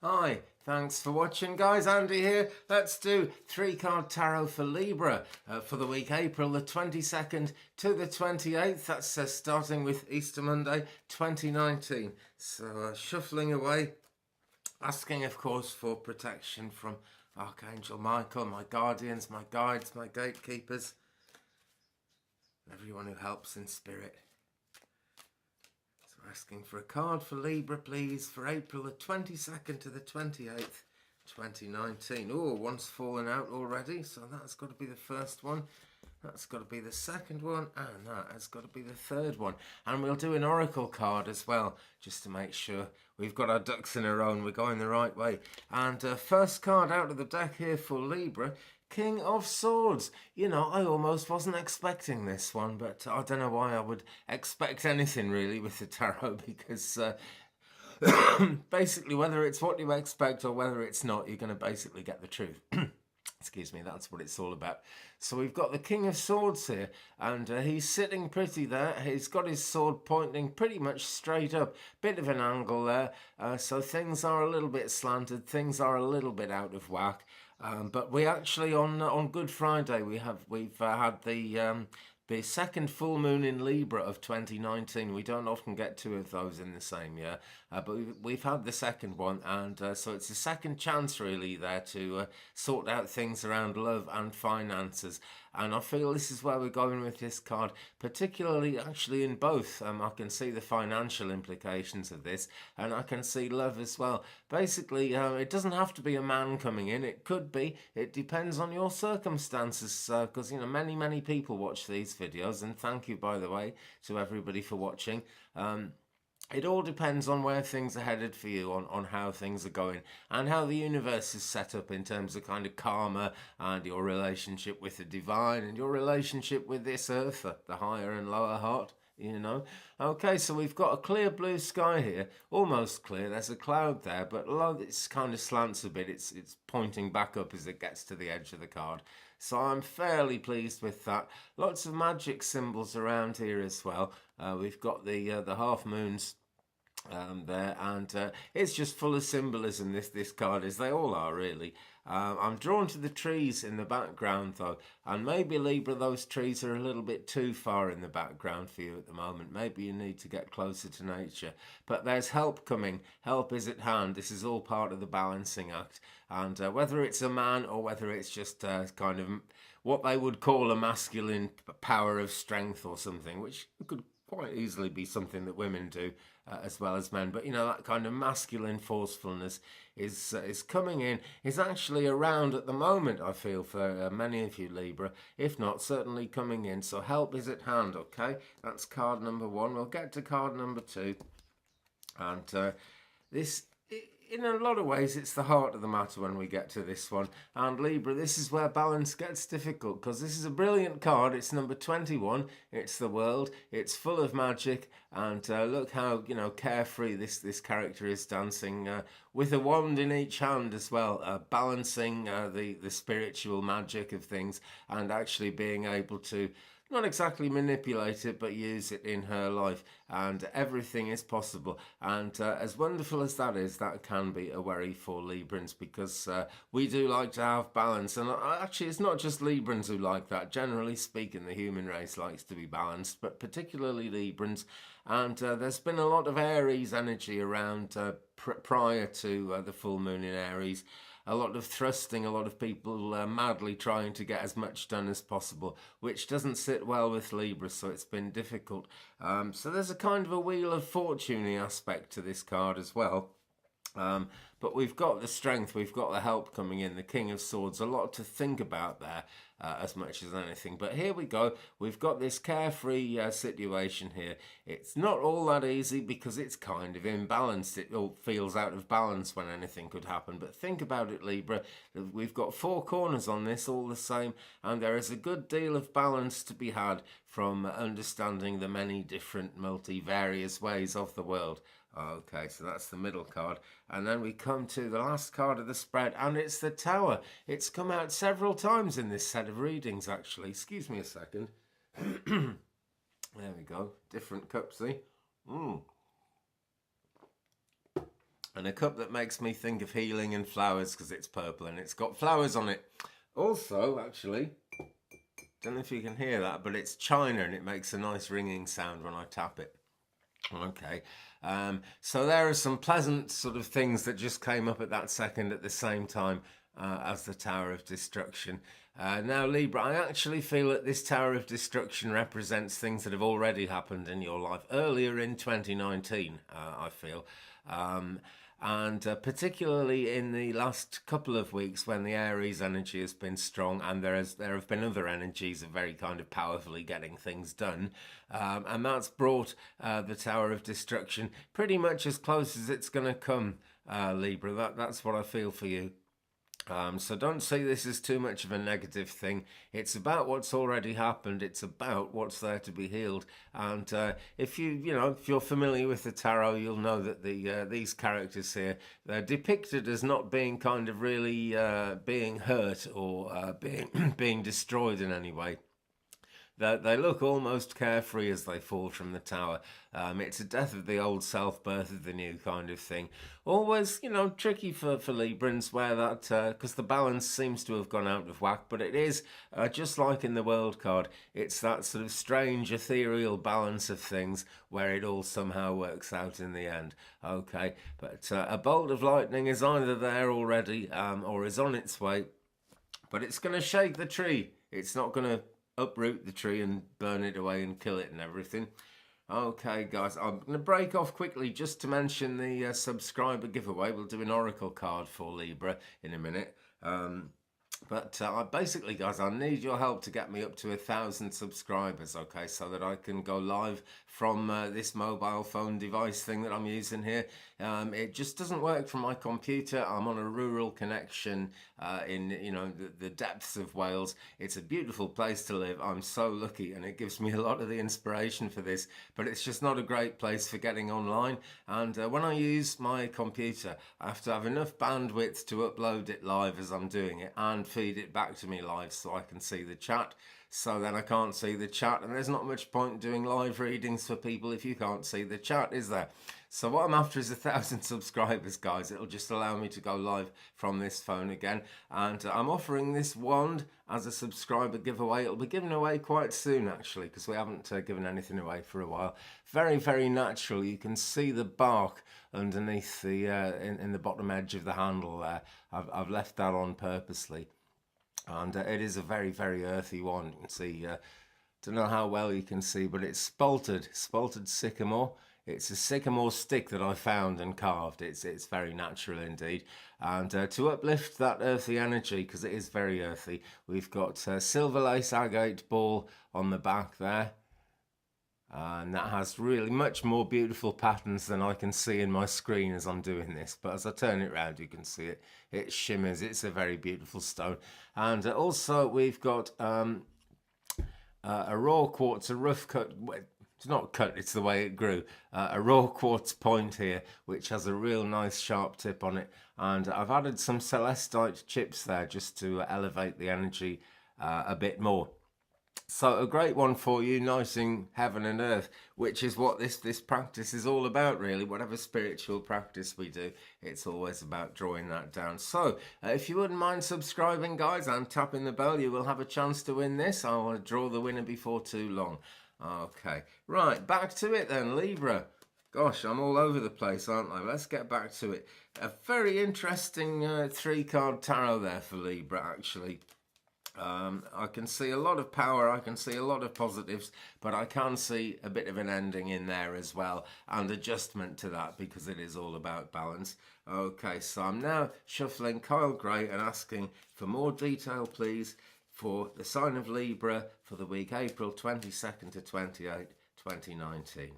Hi, thanks for watching guys, Andy here. Let's do 3-card tarot for Libra for the week April the 22nd to the 28th. That's starting with Easter Monday 2019. So shuffling away, asking of course for protection from Archangel Michael, my guardians, my guides, my gatekeepers, everyone who helps in spirit. Asking for a card for Libra, please, for April the 22nd to the 28th, 2019. Oh, one's fallen out already, so that's got to be the first one. That's got to be the second one, and that has got to be the third one. And we'll do an oracle card as well, just to make sure we've got our ducks in a row and we're going the right way. And first card out of the deck here for Libra, King of Swords. You know, I almost wasn't expecting this one, but I don't know why I would expect anything really with the tarot, because basically whether it's what you expect or whether it's not, you're going to basically get the truth. Excuse me, that's what it's all about. So we've got the King of Swords here, and he's sitting pretty there. He's got his sword pointing pretty much straight up. Bit of an angle there, so things are a little bit slanted, things are a little bit out of whack. But we actually on Good Friday we've had the second full moon in Libra of 2019. We don't often get two of those in the same year, but we've had the second one, and so it's a second chance really there to sort out things around love and finances. And I feel this is where we're going with this card, particularly actually in both. I can see the financial implications of this, and I can see love as well. Basically, it doesn't have to be a man coming in. It could be. It depends on your circumstances, because you know many people watch these videos, and thank you, by the way, to everybody for watching. It all depends on where things are headed for you, on how things are going, and how the universe is set up in terms of kind of karma and your relationship with the divine and your relationship with this earth, the higher and lower heart, you know. Okay, so we've got a clear blue sky here, almost clear. There's a cloud there, but it's kind of slants a bit. It's pointing back up as it gets to the edge of the card. So I'm fairly pleased with that. Lots of magic symbols around here as well. We've got the half moons there, and it's just full of symbolism, this card is. They all are really. I'm drawn to the trees in the background though, and maybe Libra, those trees are a little bit too far in the background for you at the moment. Maybe you need to get closer to nature, but there's help coming. Help is at hand. This is all part of the balancing act, and whether it's a man or whether it's just kind of what they would call a masculine power of strength or something, which could quite easily be something that women do as well as men, but you know, that kind of masculine forcefulness is coming in, is actually around at the moment, I feel, for many of you Libra, if not certainly coming in. So help is at hand. Okay, that's card number one. We'll get to card number two, and this, in a lot of ways, it's the heart of the matter when we get to this one. And Libra, this is where balance gets difficult, because this is a brilliant card. It's number 21. It's the world. It's full of magic, and look how, you know, carefree this character is dancing with a wand in each hand as well, balancing the spiritual magic of things, and actually being able to not exactly manipulate it, but use it in her life, and everything is possible. And as wonderful as that is, that can be a worry for Librans, because we do like to have balance, and actually it's not just Librans who like that. Generally speaking, the human race likes to be balanced, but particularly Librans. And there's been a lot of Aries energy around prior to the full moon in Aries. A lot of thrusting, a lot of people madly trying to get as much done as possible, which doesn't sit well with Libra, so it's been difficult. So there's a kind of a Wheel of Fortune aspect to this card as well. But we've got the strength, we've got the help coming in, the King of Swords, a lot to think about there as much as anything. But here we go, we've got this carefree situation here. It's not all that easy because it's kind of imbalanced. It all feels out of balance when anything could happen. But think about it, Libra, we've got four corners on this all the same, and there is a good deal of balance to be had from understanding the many different multivarious ways of the world. Okay, so that's the middle card. And then we come to the last card of the spread, and it's the Tower. It's come out several times in this set of readings, actually. Excuse me a second. There we go. Different cup, see? and a cup that makes me think of healing and flowers because it's purple and it's got flowers on it. Also, actually, don't know if you can hear that, but it's china and it makes a nice ringing sound when I tap it. Okay, so there are some pleasant sort of things that just came up at that second at the same time as the Tower of Destruction. Now, Libra, I actually feel that this Tower of Destruction represents things that have already happened in your life earlier in 2019, I feel. And particularly in the last couple of weeks when the Aries energy has been strong, and there have been other energies of very kind of powerfully getting things done, and that's brought the Tower of Destruction pretty much as close as it's going to come, Libra. That's what I feel for you. So don't see this as too much of a negative thing. It's about what's already happened. It's about what's there to be healed. And if you're familiar with the tarot, you'll know that these characters here, they're depicted as not being kind of really being hurt or being destroyed in any way. They look almost carefree as they fall from the tower. It's a death of the old self, birth of the new kind of thing. Always, tricky for Librans where that, because the balance seems to have gone out of whack, but it is, just like in the World card, it's that sort of strange, ethereal balance of things where it all somehow works out in the end. Okay, but a bolt of lightning is either there already or is on its way, but it's going to shake the tree. It's not going to uproot the tree and burn it away and kill it and everything. Okay, guys, I'm going to break off quickly just to mention the subscriber giveaway. We'll do an oracle card for Libra in a minute. But basically, guys, I need your help to get me up to 1,000 subscribers, okay, so that I can go live from this mobile phone device thing that I'm using here. It just doesn't work from my computer. I'm on a rural connection in, the depths of Wales. It's a beautiful place to live. I'm so lucky, and it gives me a lot of the inspiration for this, but it's just not a great place for getting online. And when I use my computer, I have to have enough bandwidth to upload it live as I'm doing it and feed it back to me live so I can see the chat. So then I can't see the chat, and there's not much point doing live readings for people if you can't see the chat, is there? So what I'm after is 1,000 subscribers, guys. It'll just allow me to go live from this phone again. And I'm offering this wand as a subscriber giveaway. It'll be given away quite soon, actually, because we haven't given anything away for a while. Very, very natural. You can see the bark underneath the in the bottom edge of the handle there. I've left that on purposely. And it is a very, very earthy one. You can see, don't know how well you can see, but it's spalted sycamore. It's a sycamore stick that I found and carved. It's very natural indeed. And to uplift that earthy energy, because it is very earthy, we've got silver lace agate ball on the back there. And that has really much more beautiful patterns than I can see in my screen as I'm doing this. But as I turn it around, you can see it. It shimmers. It's a very beautiful stone. And also we've got a raw quartz, a rough cut. It's not cut, it's the way it grew. A raw quartz point here, which has a real nice sharp tip on it. And I've added some celestite chips there just to elevate the energy a bit more. So a great one for you, nicing heaven and earth, which is what this practice is all about, really. Whatever spiritual practice we do, it's always about drawing that down. So if you wouldn't mind subscribing, guys, and tapping the bell, you will have a chance to win this. I'll draw the winner before too long. Okay, right, back to it then, Libra. Gosh, I'm all over the place, aren't I? Let's get back to it. A very interesting 3-card tarot there for Libra, actually. I can see a lot of power, I can see a lot of positives, but I can see a bit of an ending in there as well, and adjustment to that, because it is all about balance. Okay, so I'm now shuffling Kyle Gray and asking for more detail, please, for the sign of Libra for the week April 22nd to 28, 2019.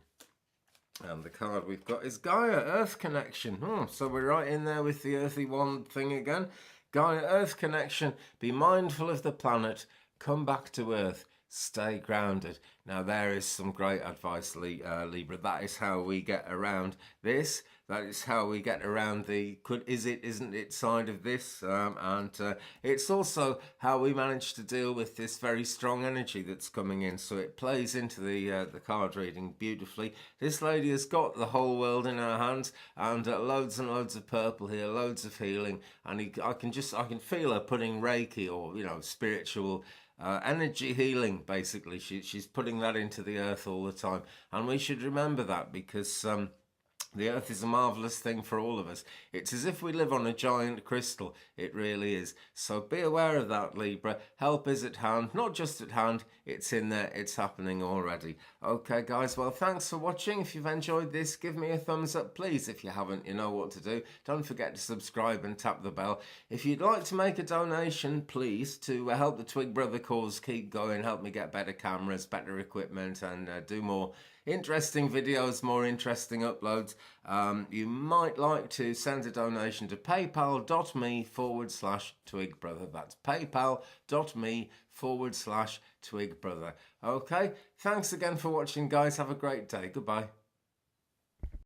And the card we've got is Gaia, Earth Connection. So we're right in there with the earthy wand thing again. Gaia, Earth Connection, be mindful of the planet, come back to Earth, stay grounded. Now there is some great advice, Libra. That is how we get around this. That is how we get around the is it, isn't it side of this. And it's also how we manage to deal with this very strong energy that's coming in. So it plays into the card reading beautifully. This lady has got the whole world in her hands, and loads of purple here, loads of healing. And I can feel her putting Reiki, or spiritual energy healing, basically. She's putting that into the earth all the time, and we should remember that, because the earth is a marvellous thing for all of us. It's as if we live on a giant crystal. It really is. So be aware of that, Libra. Help is at hand. Not just at hand, it's in there. It's happening already. Okay, guys. Well, thanks for watching. If you've enjoyed this, give me a thumbs up, please. If you haven't, you know what to do. Don't forget to subscribe and tap the bell. If you'd like to make a donation, please, to help the Twig Brother cause keep going, help me get better cameras, better equipment, and do more interesting videos, more interesting uploads, you might like to send a donation to paypal.me/twigbrother. That's paypal.me/twigbrother. Okay, thanks again for watching, guys. Have a great day. Goodbye.